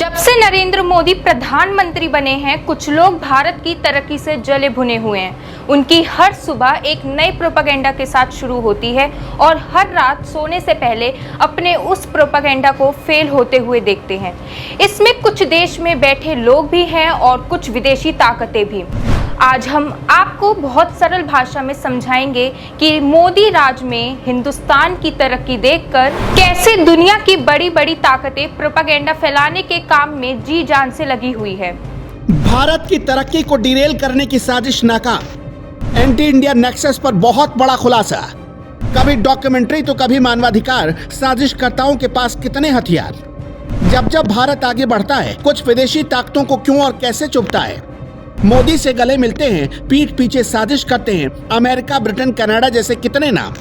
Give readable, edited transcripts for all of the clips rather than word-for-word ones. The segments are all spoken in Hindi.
जब से नरेंद्र मोदी प्रधानमंत्री बने हैं, कुछ लोग भारत की तरक्की से जले भुने हुए हैं। उनकी हर सुबह एक नए प्रोपेगेंडा के साथ शुरू होती है और हर रात सोने से पहले अपने उस प्रोपेगेंडा को फेल होते हुए देखते हैं। इसमें कुछ देश में बैठे लोग भी हैं और कुछ विदेशी ताकतें भी। आज हम आपको बहुत सरल भाषा में समझाएंगे कि मोदी राज में हिंदुस्तान की तरक्की देखकर कैसे दुनिया की बड़ी बड़ी ताकतें प्रोपेगेंडा फैलाने के काम में जी जान से लगी हुई है। भारत की तरक्की को डिरेल करने की साजिश नाकाम। एंटी इंडिया नेक्सस पर बहुत बड़ा खुलासा। कभी डॉक्यूमेंट्री तो कभी मानवाधिकार। साजिशकर्ताओं के पास कितने हथियार। जब जब भारत आगे बढ़ता है, कुछ विदेशी ताकतों को क्यों और कैसे चुभता है। मोदी से गले मिलते हैं, पीठ पीछे साजिश करते हैं अमेरिका, ब्रिटेन, कनाडा जैसे कितने नाम।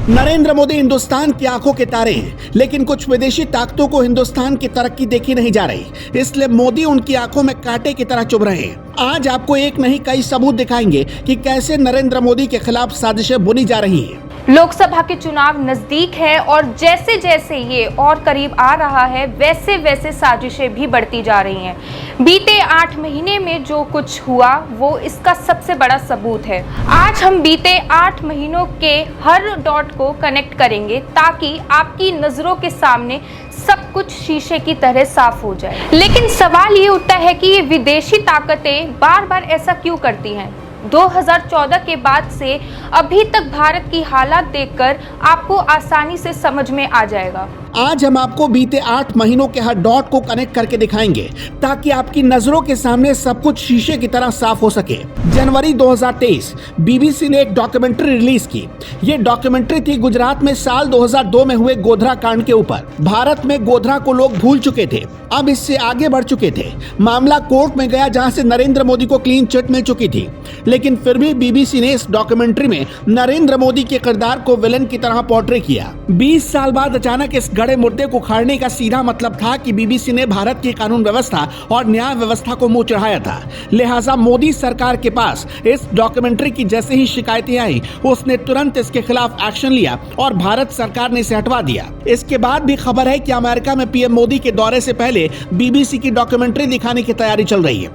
नरेंद्र मोदी हिंदुस्तान की आंखों के तारे हैं, लेकिन कुछ विदेशी ताकतों को हिंदुस्तान की तरक्की देखी नहीं जा रही, इसलिए मोदी उनकी आंखों में कांटे की तरह चुभ रहे हैं। आज आपको एक नहीं कई सबूत दिखाएंगे कि कैसे नरेंद्र मोदी के खिलाफ साजिशें बुनी जा रही हैं। लोकसभा के चुनाव नजदीक है और जैसे जैसे ये और करीब आ रहा है, वैसे वैसे साजिशें भी बढ़ती जा रही हैं। बीते 8 महीने में जो कुछ हुआ वो इसका सबसे बड़ा सबूत है। आज हम बीते 8 महीनों के हर डॉट को कनेक्ट करेंगे ताकि आपकी नजरों के सामने सब कुछ शीशे की तरह साफ हो जाए। लेकिन सवाल ये उठता है कि ये विदेशी ताकतें बार बार ऐसा क्यों करती हैं। 2014 के बाद से अभी तक भारत की हालात देखकर आपको आसानी से समझ में आ जाएगा। आज हम आपको बीते 8 महीनों के हर डॉट को कनेक्ट करके दिखाएंगे ताकि आपकी नजरों के सामने सब कुछ शीशे की तरह साफ हो सके। जनवरी 2023 बीबीसी ने एक डॉक्यूमेंट्री रिलीज की। ये डॉक्यूमेंट्री थी गुजरात में साल 2002 में हुए गोधरा कांड के ऊपर। भारत में गोधरा को लोग भूल चुके थे, अब इससे आगे बढ़ चुके थे। मामला कोर्ट में गया जहां से नरेंद्र मोदी को क्लीन चिट मिल चुकी थी, लेकिन फिर भी बीबीसी ने इस डॉक्यूमेंट्री में नरेंद्र मोदी के किरदार को विलन की तरह पोर्ट्रे किया। 20 साल बाद अचानक इस गड़े मुद्दे को उखाड़ने का सीधा मतलब था कि बीबीसी ने भारत की कानून व्यवस्था और न्याय व्यवस्था को मुंह चढ़ाया था। लिहाजा मोदी सरकार के पास इस डॉक्यूमेंट्री की जैसे ही शिकायतें आई, उसने तुरंत इसके खिलाफ एक्शन लिया और भारत सरकार ने इसे हटवा दिया। इसके बाद भी खबर है कि अमेरिका में पीएम मोदी के दौरे से पहले बीबीसी की डॉक्यूमेंट्री दिखाने की तैयारी चल रही है।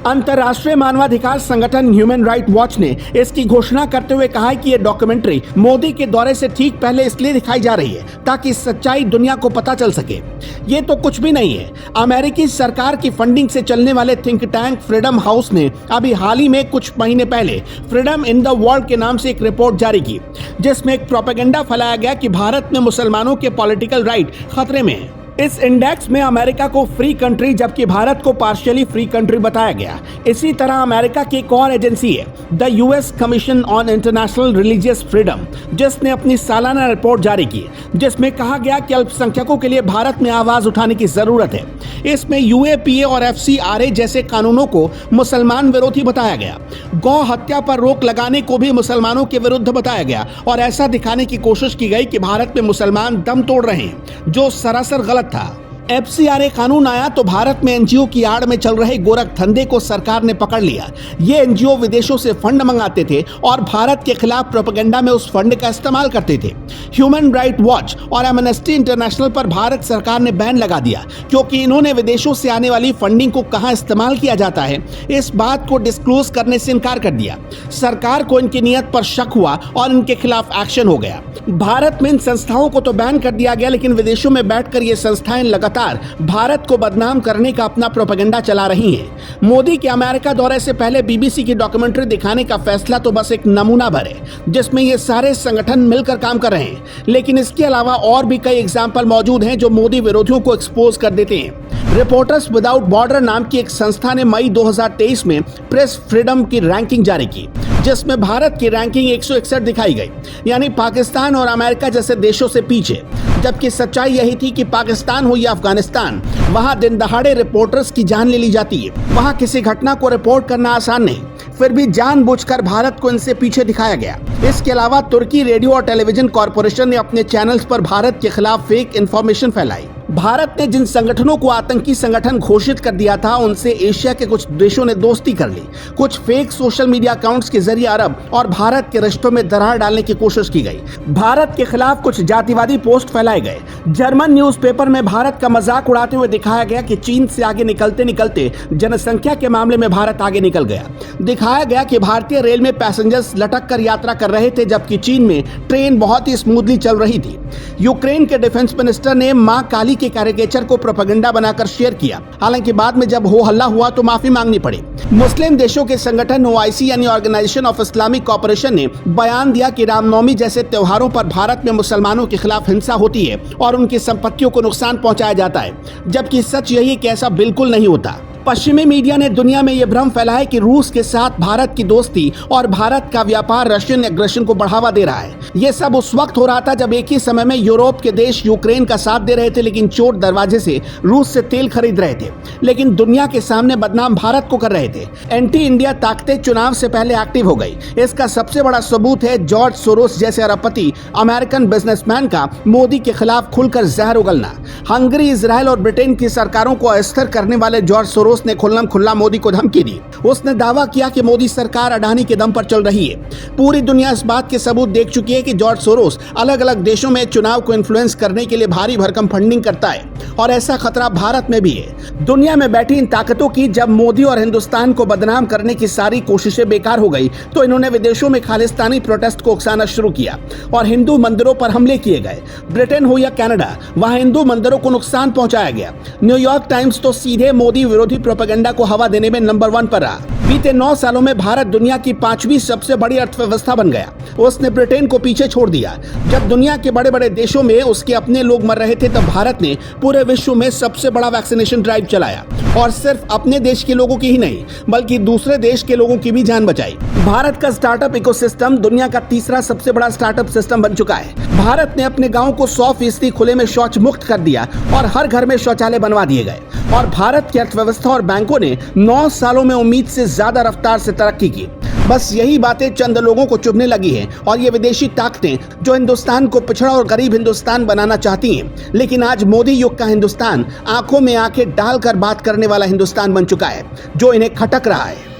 अंतर्राष्ट्रीय मानवाधिकार संगठन ह्यूमन राइट वॉच ने इसकी घोषणा करते हुए कहा है कि यह डॉक्यूमेंट्री मोदी के दौरे से ठीक पहले इसलिए दिखाई जा रही है ताकि सच्चाई दुनिया को पता चल सके। ये तो कुछ भी नहीं है। अमेरिकी सरकार की फंडिंग से चलने वाले थिंक टैंक फ्रीडम हाउस ने अभी हाल ही में कुछ महीने पहले फ्रीडम इन द वर्ल्ड के नाम से एक रिपोर्ट जारी की, जिसमें एक प्रोपेगेंडा फैलाया गया कि भारत में मुसलमानों के पॉलिटिकल राइट खतरे में है। इस इंडेक्स में अमेरिका को फ्री कंट्री जबकि भारत को पार्शियली फ्री कंट्री बताया गया। इसी तरह अमेरिका की एक और एजेंसी है the US commission on international religious freedom, जिसने अपनी सालाना रिपोर्ट जारी की, जिसमें कहा गया कि अल्पसंख्यकों के लिए भारत में आवाज उठाने की जरूरत है। इसमें यूएपीए और एफसीआरए जैसे कानूनों को मुसलमान विरोधी बताया गया। गौ हत्या पर रोक लगाने को भी मुसलमानों के विरुद्ध बताया गया और ऐसा दिखाने की कोशिश की गई कि भारत में मुसलमान दम तोड़ रहे हैं, जो सरासर गलत था। एफसीआरए कानून आया तो भारत में एनजीओ की आड़ में चल रहे गोरख धंधे को सरकार ने पकड़ लिया। ये एनजीओ विदेशों से फंड मंगाते थे और भारत के खिलाफ प्रोपेगेंडा में उस फंड का इस्तेमाल करते थे। ह्यूमन राइट वॉच और एमनेस्टी इंटरनेशनल पर भारत सरकार ने बैन लगा दिया, क्योंकि इन्होंने विदेशों से आने वाली फंडिंग को कहां इस्तेमाल किया जाता है इस बात को डिस्क्लोज करने से इनकार कर दिया। सरकार को इनकी नीयत पर शक हुआ और इनके खिलाफ एक्शन हो गया। भारत में इन संस्थाओं को तो बैन कर दिया गया, लेकिन विदेशों में बैठकर ये संस्थाएं लगातार भारत को बदनाम करने का अपना प्रोपेगेंडा चला रही हैं। मोदी के अमेरिका दौरे से पहले बीबीसी की डॉक्यूमेंट्री दिखाने का फैसला तो बस एक नमूना भर है, जिसमें ये सारे संगठन मिलकर काम कर रहे हैं, लेकिन इसके अलावा और भी कई एग्जाम्पल मौजूद हैं जो मोदी विरोधियों को एक्सपोज कर देते हैं। रिपोर्टर्स विदाउट बॉर्डर नाम की एक संस्था ने मई 2023 में प्रेस फ्रीडम की रैंकिंग जारी की, जिसमें भारत की रैंकिंग 161 दिखाई गई, यानी पाकिस्तान और अमेरिका जैसे देशों से पीछे। जबकि सच्चाई यही थी कि पाकिस्तान हो या अफगानिस्तान, वहां दिन दहाड़े रिपोर्टर्स की जान ले ली जाती है। वहां किसी घटना को रिपोर्ट करना आसान नहीं, फिर भी जानबूझकर भारत को इनसे पीछे दिखाया गया। इसके अलावा तुर्की रेडियो और टेलीविजन कॉरपोरेशन ने अपने चैनल्स पर भारत के खिलाफ फेक इंफॉर्मेशन फैलाई। भारत ने जिन संगठनों को आतंकी संगठन घोषित कर दिया था, उनसे एशिया के कुछ देशों ने दोस्ती कर ली। कुछ फेक सोशल मीडिया अकाउंट्स के जरिए अरब और भारत के रिश्तों में दरार डालने की कोशिश की गई। भारत के खिलाफ कुछ जातिवादी पोस्ट फैलाए गए। जर्मन न्यूज़पेपर में भारत का मजाक उड़ाते हुए दिखाया गया कि चीन से आगे निकलते निकलते जनसंख्या के मामले में भारत आगे निकल गया। दिखाया गया कि भारतीय रेल में पैसेंजर्स लटक कर यात्रा कर रहे थे, जबकि चीन में ट्रेन बहुत ही स्मूथली चल रही थी। यूक्रेन के डिफेंस मिनिस्टर ने मां काली के कैरिकेचर को प्रोपेगेंडा बनाकर शेयर किया। हालांकि बाद में जब हो हल्ला हुआ तो माफी मांगनी पड़ी। मुस्लिम देशों के संगठन OIC यानी ऑर्गेनाइजेशन ऑफ इस्लामिक कोऑपरेशन ने बयान दिया कि रामनवमी जैसे त्योहारों पर भारत में मुसलमानों के खिलाफ हिंसा होती है और उनकी संपत्तियों को नुकसान पहुंचाया जाता है, जबकि सच यही है कि ऐसा बिल्कुल नहीं होता। पश्चिमी मीडिया ने दुनिया में यह भ्रम फैलाया कि रूस के साथ भारत की दोस्ती और भारत का व्यापार रशियन एग्रेशन को बढ़ावा दे रहा है। यह सब उस वक्त हो रहा था जब एक ही समय में यूरोप के देश यूक्रेन का साथ दे रहे थे, लेकिन चोर दरवाजे से रूस से तेल खरीद रहे थे, लेकिन दुनिया के सामने बदनाम भारत को कर रहे थे। एंटी इंडिया ताकतें चुनाव से पहले एक्टिव हो गई। इसका सबसे बड़ा सबूत है जॉर्ज सोरोस जैसे अरबपति अमेरिकन बिजनेसमैन का मोदी के खिलाफ खुलकर जहर उगलना। हंगरी, इजराइल और ब्रिटेन की सरकारों को अस्थिर करने वाले जॉर्ज सोरोस ने खुल्लम खुल्ला मोदी को धमकी दी। उसने दावा किया कि मोदी सरकार अडानी के दम पर चल रही है। पूरी दुनिया इस बात के सबूत देख चुकी है कि जॉर्ज सोरोस अलग अलग देशों में चुनाव को इन्फ्लुएंस करने के लिए भारी भरकम फंडिंग करता है और ऐसा खतरा भारत में भी है। दुनिया में बैठी इन ताकतों की जब मोदी और हिंदुस्तान को बदनाम करने की सारी कोशिशें बेकार हो गई तो इन्होंने विदेशों में खालिस्तानी प्रोटेस्ट को उकसाना शुरू किया और हिंदू मंदिरों पर हमले किए गए। ब्रिटेन हो या कनाडा, वहां हिंदू मंदिरों को नुकसान पहुंचाया गया। न्यूयॉर्क टाइम्स तो सीधे मोदी विरोधी प्रोपेगेंडा को हवा देने में नंबर 1 पर रहा। बीते 9 सालों में भारत दुनिया की 5वीं सबसे बड़ी अर्थव्यवस्था बन गया। उसने ब्रिटेन को पीछे छोड़ दिया। जब दुनिया के बड़े बड़े देशों में उसके अपने लोग मर रहे थे, तब भारत ने पूरे विश्व में सबसे बड़ा वैक्सीनेशन ड्राइव चलाया और सिर्फ अपने देश के लोगों की ही नहीं बल्कि दूसरे देश के लोगों की भी जान बचाई। भारत का स्टार्टअप इकोसिस्टम दुनिया का तीसरा सबसे बड़ा स्टार्टअप सिस्टम बन चुका है। भारत ने अपने गाँव को 100% खुले में शौच मुक्त कर दिया और हर घर में शौचालय बनवा दिए गए और भारत की अर्थव्यवस्था और बैंकों ने 9 सालों में उम्मीद से ज्यादा रफ्तार से तरक्की की। बस यही बातें चंद लोगों को चुभने लगी हैं और ये विदेशी ताकतें जो हिंदुस्तान को पिछड़ा और गरीब हिंदुस्तान बनाना चाहती हैं। लेकिन आज मोदी युग का हिंदुस्तान आंखों में आंखें डालकर बात करने वाला हिंदुस्तान बन चुका है, जो इन्हें खटक रहा है।